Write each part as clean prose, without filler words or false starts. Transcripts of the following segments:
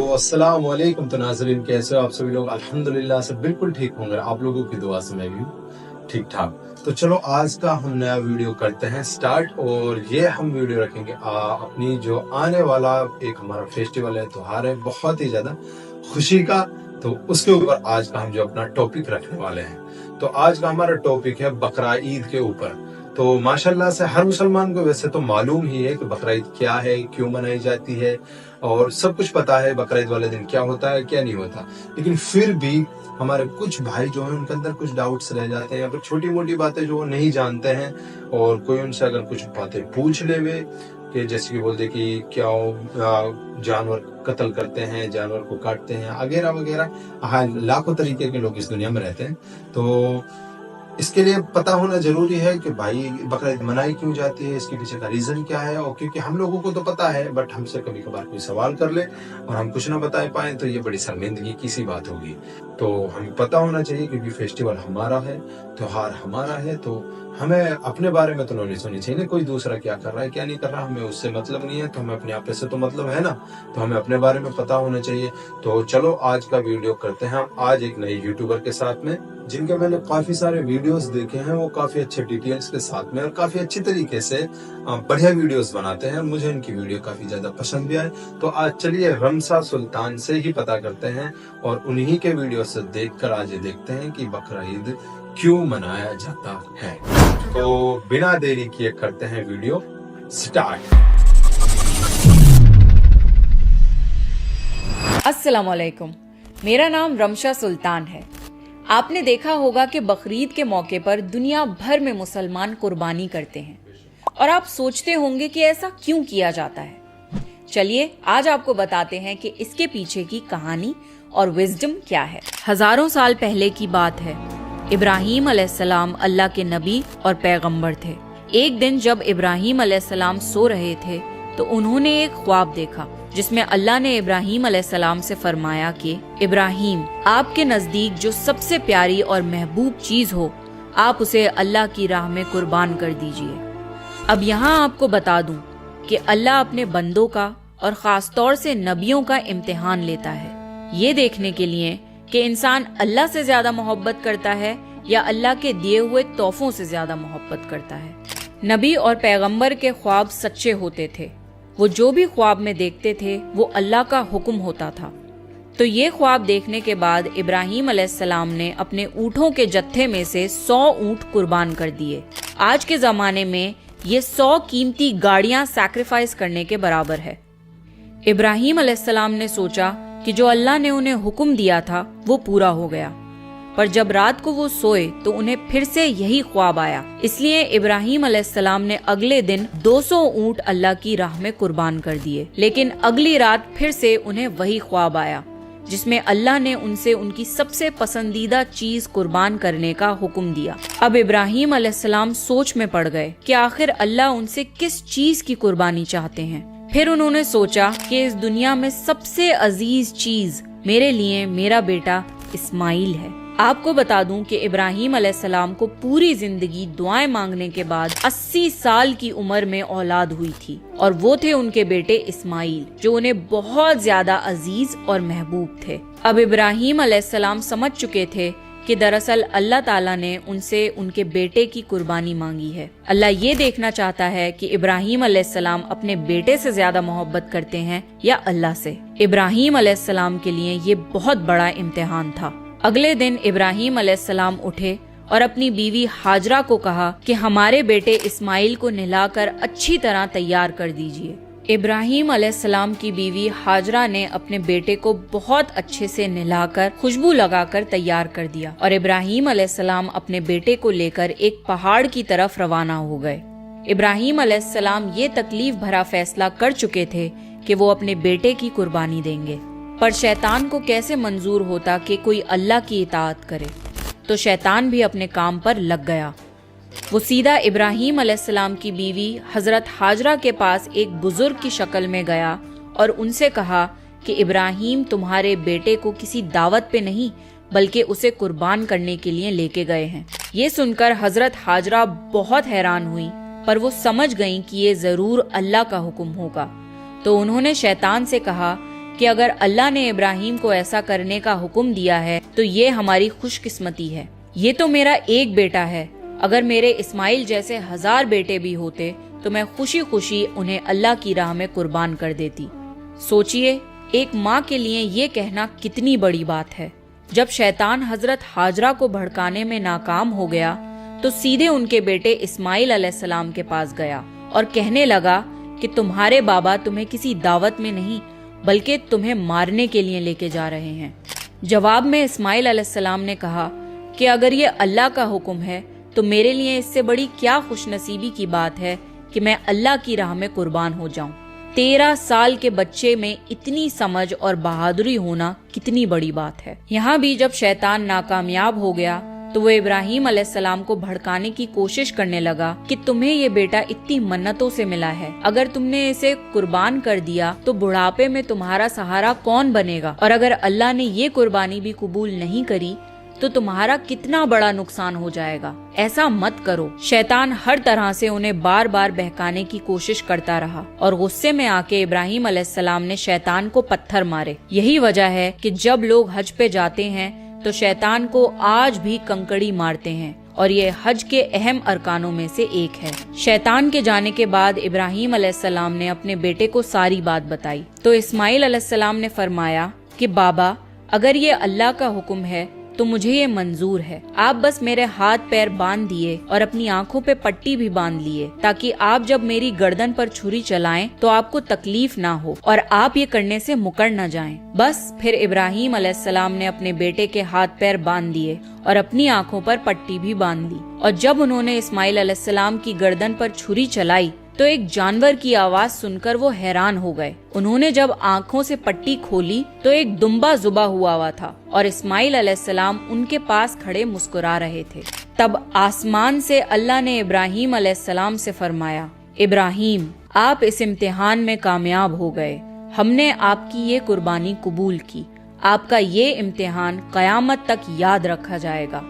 अस्सलाम वालेकुम। तो नाज़रीन, कैसे हो आप सभी लोग? अल्हम्दुलिल्लाह से बिल्कुल ठीक होंगे, आप लोगों की दुआ से मैं भी ठीक ठाक। तो चलो आज का हम नया वीडियो करते हैं स्टार्ट, और ये हम वीडियो रखेंगे अपनी जो आने वाला एक हमारा फेस्टिवल है, त्योहार है बहुत ही ज़्यादा खुशी का। तो उसके ऊपर आज का हम जो अपना टॉपिक रखने वाले हैं, तो आज का हमारा टॉपिक है बकरा ईद के ऊपर। तो माशाल्लाह से हर मुसलमान को वैसे तो मालूम ही है कि बकरा ईद क्या है, क्यों मनाई जाती है, और सब कुछ पता है बकरा ईद वाले दिन क्या होता है क्या नहीं होता। लेकिन फिर भी हमारे कुछ भाई जो हैं उनके अंदर कुछ डाउट्स रह जाते हैं, या फिर छोटी मोटी बातें जो वो नहीं जानते हैं, और कोई उनसे अगर कुछ बातें पूछ ले वे कि जैसे कि बोलते कि क्या जानवर कत्ल करते हैं, जानवर को काटते हैं वगैरह वगैरह। हाँ, लाखों तरीके के लोग इस दुनिया में रहते हैं। तो इसके लिए पता होना जरूरी है कि भाई बकरा ईद मनाई क्यों जाती है, इसके पीछे का रीजन क्या है। और क्योंकि हम लोगों को तो पता है, बट हमसे कभी कभार कोई सवाल कर ले और हम कुछ ना बता पाए तो ये बड़ी शर्मिंदगी की सी बात होगी। तो हमें पता होना चाहिए, क्योंकि फेस्टिवल हमारा है, त्योहार हमारा है, तो हमें अपने बारे में तो नॉलेज होनी चाहिए ना। कोई दूसरा क्या कर रहा है क्या नहीं कर रहा, हमें उससे मतलब नहीं है, तो हमें अपने आप से तो मतलब है ना। तो हमें अपने बारे में पता होना चाहिए। तो चलो आज का वीडियो करते हैं हम आज एक नए यूट्यूबर के साथ में, जिनके मैंने काफी सारे वीडियोस देखे हैं। वो काफी अच्छे डिटेल्स के साथ में और काफी अच्छी तरीके से बढ़िया वीडियोस बनाते हैं। मुझे इनकी वीडियो काफी ज्यादा पसंद भी आए। तो आज चलिए रमशा सुल्तान से ही पता करते हैं, और उन्हीं के वीडियो से देखकर आज देखते हैं कि बकरा ईद क्यों मनाया जाता है। तो बिना देरी किए करते हैं वीडियो स्टार्ट। अस्सलामुअलैकुम, मेरा नाम रमशा सुल्तान है। आपने देखा होगा कि बकरीद के मौके पर दुनिया भर में मुसलमान कुर्बानी करते हैं, और आप सोचते होंगे कि ऐसा क्यों किया जाता है। चलिए आज आपको बताते हैं कि इसके पीछे की कहानी और विजडम क्या है। हजारों साल पहले की बात है। इब्राहीम अलैहिस्सलाम अल्लाह के नबी और पैगंबर थे। एक दिन जब इब्राहीम अलैहिस्सलाम सो रहे थे तो उन्होंने एक ख्वाब देखा, जिसमें अल्लाह ने इब्राहीम अलैहिस्सलाम से फरमाया कि इब्राहीम, आपके नजदीक जो सबसे प्यारी और महबूब चीज हो, आप उसे अल्लाह की राह में कुर्बान कर दीजिए। अब यहाँ आपको बता दूं कि अल्लाह अपने बंदों का और खास तौर से नबियों का इम्तिहान लेता है, ये देखने के लिए कि इंसान अल्लाह से ज्यादा मोहब्बत करता है या अल्लाह के दिए हुए तोहफों से ज्यादा मोहब्बत करता है। नबी और पैगंबर के ख्वाब सच्चे होते थे। वो जो भी ख्वाब में देखते थे वो अल्लाह का हुक्म होता था। तो ये ख्वाब देखने के बाद इब्राहीम अलैहिस्सलाम ने अपने ऊँटों के जत्थे में से 100 ऊँट कुर्बान कर दिए। आज के जमाने में ये 100 कीमती गाड़ियां सैक्रिफाइस करने के बराबर है। इब्राहीम अलैहिस्सलाम ने सोचा कि जो अल्लाह ने उन्हें हुक्म दिया था वो पूरा हो गया, पर जब रात को वो सोए तो उन्हें फिर से यही ख्वाब आया। इसलिए इब्राहीम अलैहिस्सलाम ने अगले दिन 200 ऊँट अल्लाह की राह में कुर्बान कर दिए। लेकिन अगली रात फिर से उन्हें वही ख्वाब आया, जिसमें अल्लाह ने उनसे उनकी सबसे पसंदीदा चीज कुर्बान करने का हुक्म दिया। अब इब्राहीम अलैहिस्सलाम सोच में पड़ गए कि आखिर अल्लाह उनसे किस चीज की कुर्बानी चाहते हैं। फिर उन्होंने सोचा कि इस दुनिया में सबसे अजीज चीज मेरे लिए मेरा बेटा इस्माइल है। आपको बता दूं कि इब्राहीम अलैहिस्सलाम को पूरी जिंदगी दुआएं मांगने के बाद 80 साल की उम्र में औलाद हुई थी, और वो थे उनके बेटे इस्माइल, जो उन्हें बहुत ज्यादा अजीज और महबूब थे। अब इब्राहीम अलैहिस्सलाम समझ चुके थे कि दरअसल अल्लाह ताला ने उनसे उनके बेटे की कुर्बानी मांगी है। अल्लाह ये देखना चाहता है कि इब्राहीम अलैहिस्सलाम अपने बेटे से ज्यादा मोहब्बत करते हैं या अल्लाह से। इब्राहीम अलैहिस्सलाम के लिए ये बहुत बड़ा इम्तिहान था। अगले दिन इब्राहीम अलैहिस्सलाम उठे और अपनी बीवी हाजरा को कहा कि हमारे बेटे इस्माइल को नहलाकर अच्छी तरह तैयार कर दीजिए। इब्राहीम अलैहिस्सलाम की बीवी हाजरा ने अपने बेटे को बहुत अच्छे से नहलाकर खुशबू लगाकर तैयार कर दिया, और इब्राहीम अलैहिस्सलाम अपने बेटे को लेकर एक पहाड़ की तरफ रवाना हो गए। इब्राहीम अलैहिस्सलाम ये तकलीफ भरा फैसला कर चुके थे कि वो अपने बेटे की कुर्बानी देंगे, पर शैतान को कैसे मंजूर होता कि कोई अल्लाह की इताअत करे। तो शैतान भी अपने काम पर लग गया। वो सीधा इब्राहीम अलैहिस्सलाम की बीवी हजरत हाजरा के पास एक बुजुर्ग की शक्ल में गया और उनसे कहा कि इब्राहीम तुम्हारे बेटे को किसी दावत पे नहीं बल्कि उसे कुर्बान करने के लिए लेके गए हैं। ये सुनकर हजरत हाजरा बहुत हैरान हुई, पर वो समझ गईं कि ये जरूर अल्लाह का हुक्म होगा। तो उन्होंने शैतान से कहा कि अगर अल्लाह ने इब्राहिम को ऐसा करने का हुक्म दिया है तो ये हमारी खुशकिस्मती है। ये तो मेरा एक बेटा है, अगर मेरे इस्माइल जैसे 1000 बेटे भी होते तो मैं खुशी खुशी उन्हें अल्लाह की राह में कुर्बान कर देती। सोचिए, एक माँ के लिए ये कहना कितनी बड़ी बात है। जब शैतान हजरत हाजरा को भड़काने में नाकाम हो गया तो सीधे उनके बेटे इस्माइल अलैहिस्सलाम के पास गया और कहने लगा कि तुम्हारे बाबा तुम्हें किसी दावत में नहीं बल्कि तुम्हें मारने के लिए लेके जा रहे हैं। जवाब में इस्माइल अलैहिस्सलाम ने कहा कि अगर ये अल्लाह का हुक्म है तो मेरे लिए इससे बड़ी क्या खुशनसीबी की बात है कि मैं अल्लाह की राह में कुर्बान हो जाऊं। 13 साल के बच्चे में इतनी समझ और बहादुरी होना कितनी बड़ी बात है। यहाँ भी जब शैतान नाकामयाब हो गया तो वो इब्राहिम अलैहिस्सलाम को भड़काने की कोशिश करने लगा कि तुम्हें ये बेटा इतनी मन्नतों से मिला है, अगर तुमने इसे कुर्बान कर दिया तो बुढ़ापे में तुम्हारा सहारा कौन बनेगा, और अगर अल्लाह ने ये कुर्बानी भी कबूल नहीं करी तो तुम्हारा कितना बड़ा नुकसान हो जाएगा। ऐसा मत करो। शैतान हर तरह से उन्हें बार बार बहकाने की कोशिश करता रहा और गुस्से में आके इब्राहिम अलैहिस्सलाम ने शैतान को पत्थर मारे। यही वजह है कि जब लोग हज पे जाते हैं तो शैतान को आज भी कंकड़ी मारते हैं और ये हज के अहम अरकानों में से एक है। शैतान के जाने के बाद इब्राहिम अलैहिस्सलाम ने अपने बेटे को सारी बात बताई तो इस्माइल अलैहिस्सलाम ने फरमाया कि बाबा, अगर ये अल्लाह का हुक्म है तो मुझे ये मंजूर है। आप बस मेरे हाथ पैर बांध दिए और अपनी आंखों पे पट्टी भी बांध लिए ताकि आप जब मेरी गर्दन पर छुरी चलाएं तो आपको तकलीफ ना हो और आप ये करने से मुकर न जाएं। बस फिर इब्राहिम अलैहिस्सलाम ने अपने बेटे के हाथ पैर बांध दिए और अपनी आंखों पर पट्टी भी बांध ली और जब उन्होंने इस्माइल अलैहिस्सलाम की गर्दन पर छुरी चलाई तो एक जानवर की आवाज सुनकर वो हैरान हो गए। उन्होंने जब आंखों से पट्टी खोली तो एक दुम्बा जुबा हुआ था और इस्माइल अलैहिस्सलाम उनके पास खड़े मुस्कुरा रहे थे। तब आसमान से अल्लाह ने इब्राहिम अलैहिस्सलाम से फरमाया, इब्राहिम, आप इस इम्तिहान में कामयाब हो गए। हमने आपकी ये कुर्बानी कबूल की। आपका ये इम्तिहान कयामत तक याद रखा जाएगा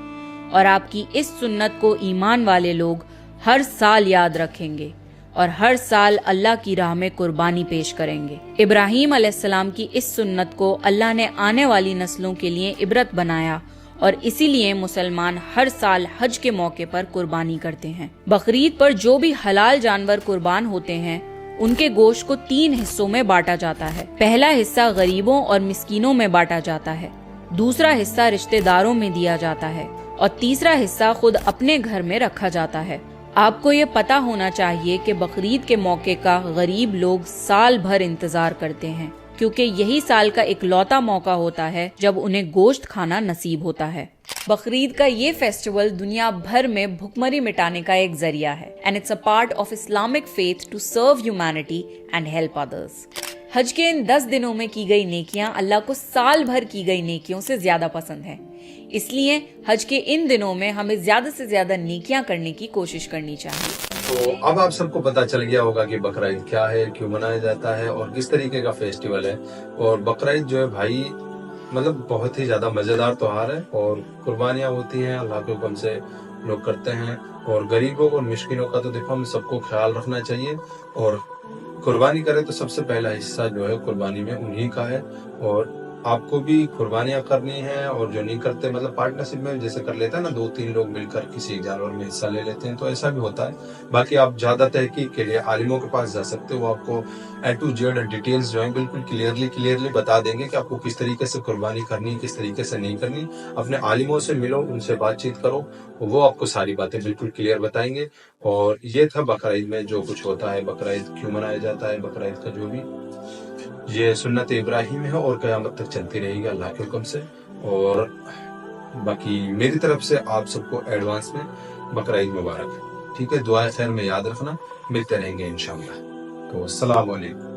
और आपकी इस सुन्नत को ईमान वाले लोग हर साल याद रखेंगे और हर साल अल्लाह की राह में कुर्बानी पेश करेंगे। इब्राहिम अलैहिस्सलाम की इस सुन्नत को अल्लाह ने आने वाली नस्लों के लिए इबरत बनाया और इसीलिए मुसलमान हर साल हज के मौके पर कुर्बानी करते हैं। बकरीद पर जो भी हलाल जानवर कुर्बान होते हैं उनके गोश्त को 3 हिस्सों में बांटा जाता है। पहला हिस्सा गरीबों और मिस्कीनों में बांटा जाता है, दूसरा हिस्सा रिश्तेदारों में दिया जाता है और तीसरा हिस्सा खुद अपने घर में रखा जाता है। आपको ये पता होना चाहिए कि बकरीद के मौके का गरीब लोग साल भर इंतजार करते हैं क्योंकि यही साल का इकलौता मौका होता है जब उन्हें गोश्त खाना नसीब होता है। बकरीद का ये फेस्टिवल दुनिया भर में भुखमरी मिटाने का एक जरिया है and it's a part of Islamic faith to serve humanity and help others. हज के इन 10 दिनों में की गई नेकियां अल्लाह को साल भर की गई नेकियों से ज्यादा पसंद है, इसलिए हज के इन दिनों में हमें ज्यादा से ज्यादा नेकियां करने की कोशिश करनी चाहिए। तो अब आप सबको पता चल गया होगा कि बकरा ईद क्या है, क्यों मनाया जाता है और किस तरीके का फेस्टिवल है। और बकरा ईद जो है भाई मतलब बहुत ही ज्यादा मजेदार त्योहार है और कुर्बानियां होती हैं, अल्लाह के हुक्म से लोग करते हैं और गरीबों और मिस्किनों का तो देखो हम सबको ख्याल रखना चाहिए और कुर्बानी करें तो सबसे पहला हिस्सा जो है कुर्बानी में उन्हीं का है और आपको भी कुर्बानियां करनी है। और जो नहीं करते मतलब पार्टनरशिप में जैसे कर लेते हैं ना, 2-3 लोग मिलकर किसी एक जानवर में हिस्सा ले लेते हैं तो ऐसा भी होता है। बाकी आप ज्यादा तहकीक के लिए आलिमों के पास जा सकते हो, वो आपको A to Z डिटेल्स जो है बिल्कुल क्लियरली बता देंगे कि आपको किस तरीके से कुर्बानी करनी, किस तरीके से नहीं करनी। अपने आलिमों से मिलो, उनसे बातचीत करो, वो आपको सारी बातें बिल्कुल क्लियर बताएंगे। और ये था बकरा ईद में जो कुछ होता है, बकरा ईद क्यों मनाया जाता है, बकरा ईद का जो भी ये सुन्नत इब्राहिम है और क़यामत तक चलती रहेगी अल्लाह के हुक्म से। और बाकी मेरी तरफ से आप सबको एडवांस में बकरा ईद मुबारक। ठीक है, दुआ खैर में याद रखना, मिलते रहेंगे इंशाअल्लाह। तो अस्सलाम वालेकुम।